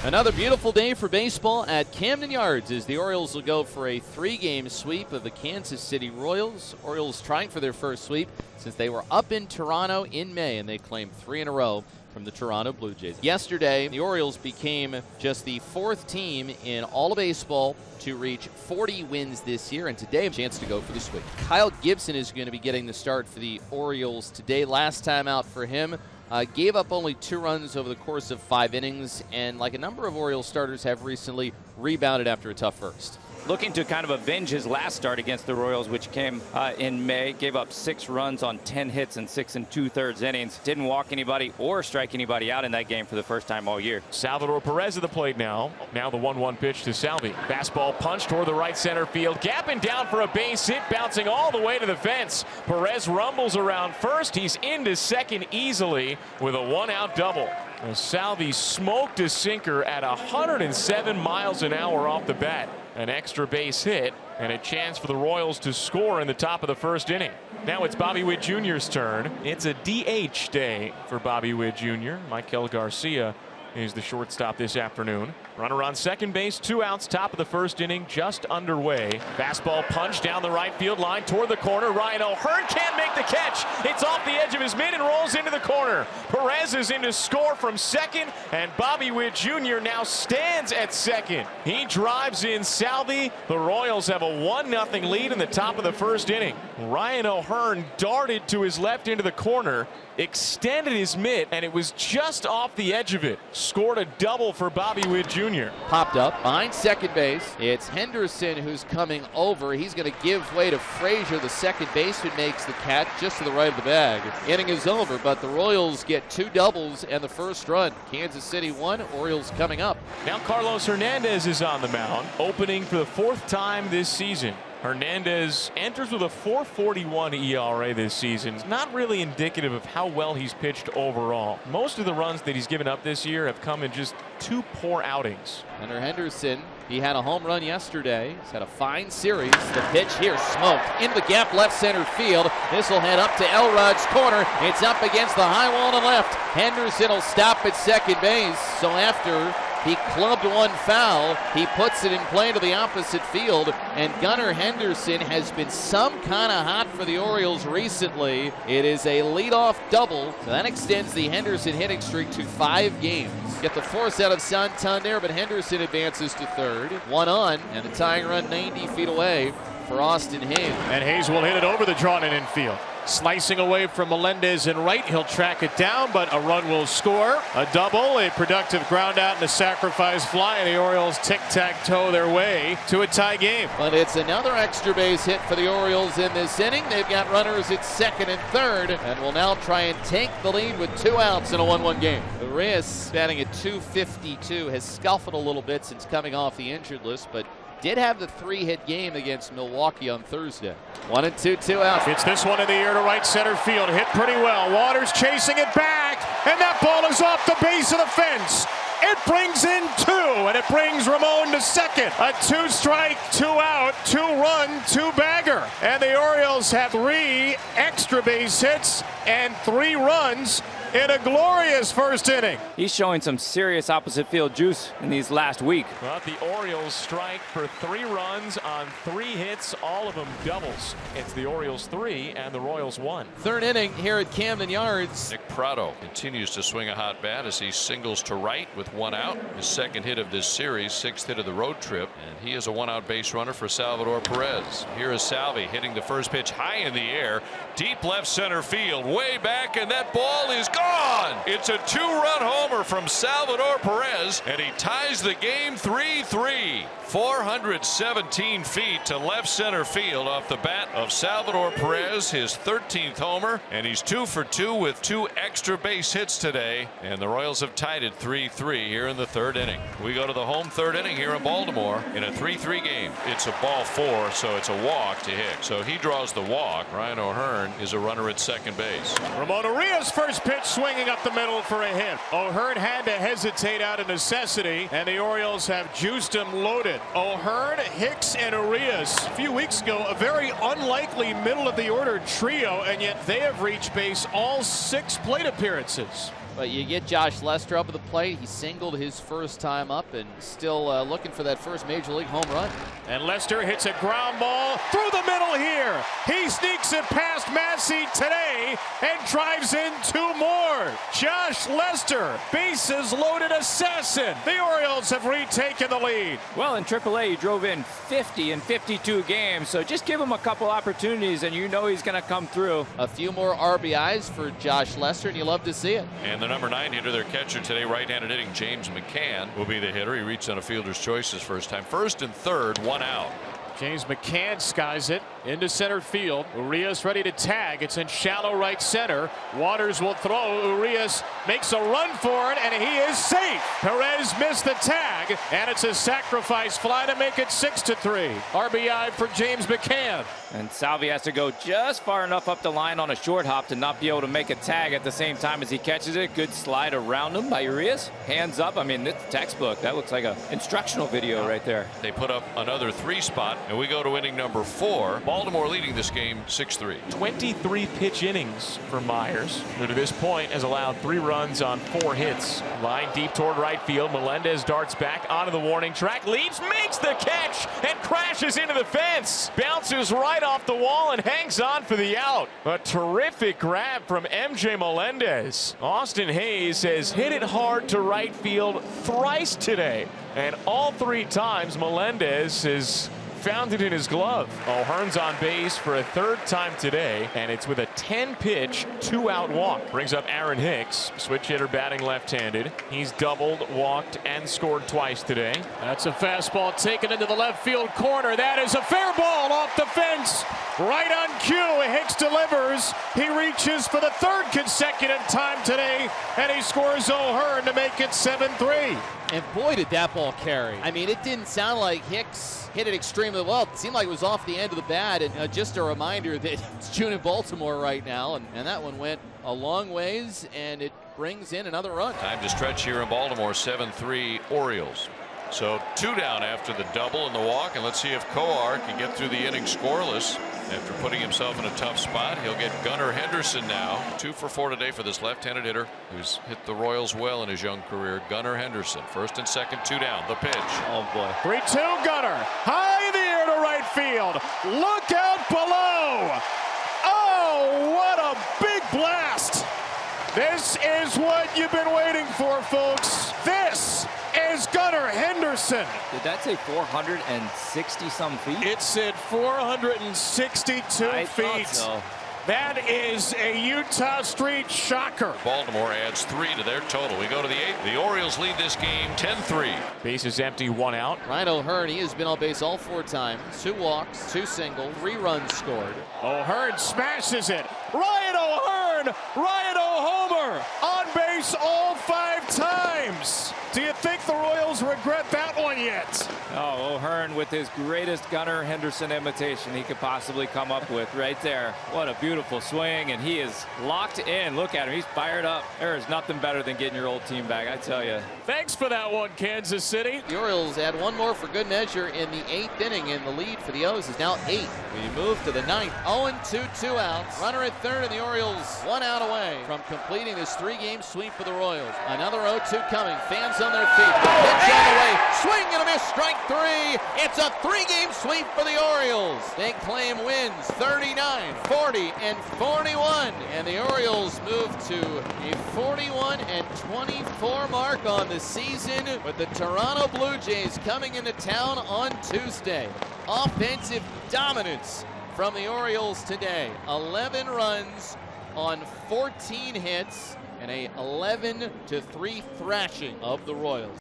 Another beautiful day for baseball at Camden Yards as the Orioles will go for a 3-game sweep of the Kansas City Royals. Orioles trying for their first sweep since they were up in Toronto in May, and they claimed 3 in a row from the Toronto Blue Jays. Yesterday, the Orioles became just the 4th team in all of baseball to reach 40 wins this year, and today a chance to go for the sweep. Kyle Gibson is going to be getting the start for the Orioles today. Last time out for him, gave up only 2 runs over the course of 5 innings, and like a number of Orioles starters have recently, rebounded after a tough first. Looking to kind of avenge his last start against the Royals, which came in May. Gave up 6 runs on 10 hits in 6 2/3 innings. Didn't walk anybody or strike anybody out in that game for the first time all year. Salvador Perez at the plate now. Now the 1-1 pitch to Salvi. Fastball punch toward the right center field. Gapping down for a base hit, bouncing all the way to the fence. Perez rumbles around first. He's into second easily with a 1-out double. Well, Salvi smoked a sinker at 107 miles an hour off the bat. An extra base hit and a chance for the Royals to score in the top of the first inning. Now it's Bobby Witt Jr.'s turn. It's a DH day for Bobby Witt Jr. Michael Garcia is the shortstop this afternoon. Runner on second base, 2 outs, top of the first inning, just underway. Fastball punch down the right field line toward the corner. Ryan O'Hearn can't make the catch. It's off the edge of his mitt and rolls into the corner. Perez is in to score from second, and Bobby Witt Jr. now stands at second. He drives in Salvi. The Royals have a 1-0 lead in the top of the first inning. Ryan O'Hearn darted to his left into the corner, extended his mitt, and it was just off the edge of it. Scored a double for Bobby Witt Jr. Popped up behind second base. It's Henderson who's coming over. He's going to give way to Frazier, the second baseman, makes the catch just to the right of the bag. Inning is over, but the Royals get 2 doubles and the first run. Kansas City 1, Orioles coming up. Now Carlos Hernandez is on the mound, opening for the 4th time this season. Hernandez enters with a 4.41 ERA this season. Not really indicative of how well he's pitched overall. Most of the runs that he's given up this year have come in just 2 poor outings. Under Henderson, he had a home run yesterday. He's had a fine series. The pitch here smoked into the gap left center field. This will head up to Elrod's corner. It's up against the high wall to left. Henderson will stop at second base. So after he clubbed one foul, he puts it in play to the opposite field, and Gunnar Henderson has been some kind of hot for the Orioles recently. It is a leadoff double, so that extends the Henderson hitting streak to 5 games. Get the force out of Santander, but Henderson advances to third. 1 on, and the tying run 90 feet away for Austin Hayes. And Hayes will hit it over the drawn-in infield. Slicing away from Melendez in right. He'll track it down, but a run will score. A double, a productive ground out, and a sacrifice fly, and the Orioles tic-tac-toe their way to a tie game. But it's another extra base hit for the Orioles in this inning. They've got runners at second and third, and will now try and take the lead with 2 outs in a 1-1 game. Urias batting at .252, has scuffled a little bit since coming off the injured list, but did have the 3-hit game against Milwaukee on Thursday. 1-2, 2 outs. It's this one in the air to right center field. Hit pretty well. Waters chasing it back, and that ball is off the base of the fence. It brings in 2, and it brings Ramon to second. A 2-strike, 2-out, 2-run, 2-bagger. And the Orioles have 3 extra base hits and 3 runs in a glorious first inning. He's showing some serious opposite field juice in these last week. But the Orioles strike for 3 runs on 3 hits, all of them doubles. It's the Orioles 3 and the Royals 1. Third inning here at Camden Yards. Nick Prado continues to swing a hot bat as he singles to right with 1 out. His 2nd hit of this series, 6th hit of the road trip, and he is a 1-out base runner for Salvador Perez. Here is Salvi hitting the first pitch high in the air, deep left center field, way back, and that ball is gone. It's a 2-run homer from Salvador Perez, and he ties the game 3-3. 417 feet to left center field off the bat of Salvador Perez, his 13th homer, and he's 2 for 2 with 2 extra base hits today, and the Royals have tied it 3-3 here in the 3rd inning. We go to the home 3rd inning here in Baltimore in a 3-3 game. It's a ball 4, so it's a walk to Hicks. So he draws the walk. Ryan O'Hearn is a runner at second base. Ramon Urias' first pitch swinging up the middle for a hit. O'Hearn had to hesitate out of necessity, and the Orioles have juiced him loaded. O'Hearn, Hicks, and Urias. A few weeks ago, a very unlikely middle of the order trio, and yet they have reached base all 6 plate appearances. But you get Josh Lester up at the plate. He singled his first time up and still looking for that first Major League home run. And Lester hits a ground ball through the middle here. He sneaks it past Massey today and drives in 2 more. Josh Lester, bases loaded assassin. The Orioles have retaken the lead. Well, in AAA, he drove in 50 in 52 games, so just give him a couple opportunities and you know he's going to come through. A few more RBIs for Josh Lester, and you love to see it. And the number 9 hitter, their catcher today, right-handed hitting James McCann, will be the hitter. He reached on a fielder's choice his first time. First and third, 1 out. James McCann skies it into center field. Urias ready to tag. It's in shallow right center. Waters will throw. Urias makes a run for it, and he is safe. Perez missed the tag, and it's a sacrifice fly to make it 6-3. RBI for James McCann. And Salvi has to go just far enough up the line on a short hop to not be able to make a tag at the same time as he catches it. Good slide around him by Urias. Hands up. I mean, it's textbook. That looks like an instructional video right there. They put up another 3 spot, and we go to inning number 4. Baltimore leading this game 6-3. 23 pitch innings for Myers, who to this point has allowed 3 runs on 4 hits. Line deep toward right field. Melendez darts back onto the warning track, leaps, makes the catch, and crashes into the fence. Bounces right off the wall and hangs on for the out. A terrific grab from MJ Melendez. Austin Hayes has hit it hard to right field thrice today, and all 3 times Melendez has found it in his glove. O'Hearn's on base for a 3rd time today, and it's with a 10-pitch, 2-out walk. Brings up Aaron Hicks, switch hitter batting left-handed. He's doubled, walked, and scored twice today. That's a fastball taken into the left field corner. That is a fair ball off the fence. Right on cue, Hicks delivers. He reaches for the 3rd consecutive time today, and he scores O'Hearn to make it 7-3. And boy, did that ball carry. I mean, it didn't sound like Hicks hit it extremely well. It seemed like it was off the end of the bat. And just a reminder that it's June in Baltimore right now. And that one went a long ways, and it brings in another run. Time to stretch here in Baltimore. 7-3 Orioles. So 2 down after the double and the walk. And let's see if Coar can get through the inning scoreless. After putting himself in a tough spot, he'll get Gunnar Henderson now. 2 for 4 today for this left-handed hitter who's hit the Royals well in his young career. Gunnar Henderson, 1st and 2nd, 2 down. The pitch. Oh, boy. 3-2 Gunnar. High in the air to right field. Look out below. Oh, what a big blast. This is what you've been waiting for, folks. This is Gunnar Henderson. Did that say 460 some feet? It said 462 feet. So. That is a Utah Street shocker. Baltimore adds 3 to their total. We go to the 8th. The Orioles lead this game 10-3. Base is empty, 1 out. Ryan O'Hearn, he has been on base all 4 times. 2 walks, 2 singles, 3 runs scored. O'Hearn smashes it. Ryan O'Hearn, Ryan O'Homer on base all 5 times. Do you think the Royals regret that one yet? Oh, O'Hearn with his greatest Gunnar Henderson imitation he could possibly come up with right there. What a beautiful swing, and he is locked in. Look at him. He's fired up. There is nothing better than getting your old team back, I tell you. Thanks for that one, Kansas City. The Orioles add 1 more for good measure in the 8th inning, and the lead for the O's is now 8. We move to the 9th. 0-2, 2 outs. Runner at 3rd, and the Orioles 1 out away from completing this 3-game sweep for the Royals. Another 0-2 coming. Fans on their feet. Pitch on the way. Swing and a miss. Strike 3. It's a 3-game sweep for the Orioles. They claim wins 39, 40, and 41. And the Orioles move to a 41-24 mark on the season, with the Toronto Blue Jays coming into town on Tuesday. Offensive dominance from the Orioles today. 11 runs on 14 hits and a 11-3 thrashing of the Royals.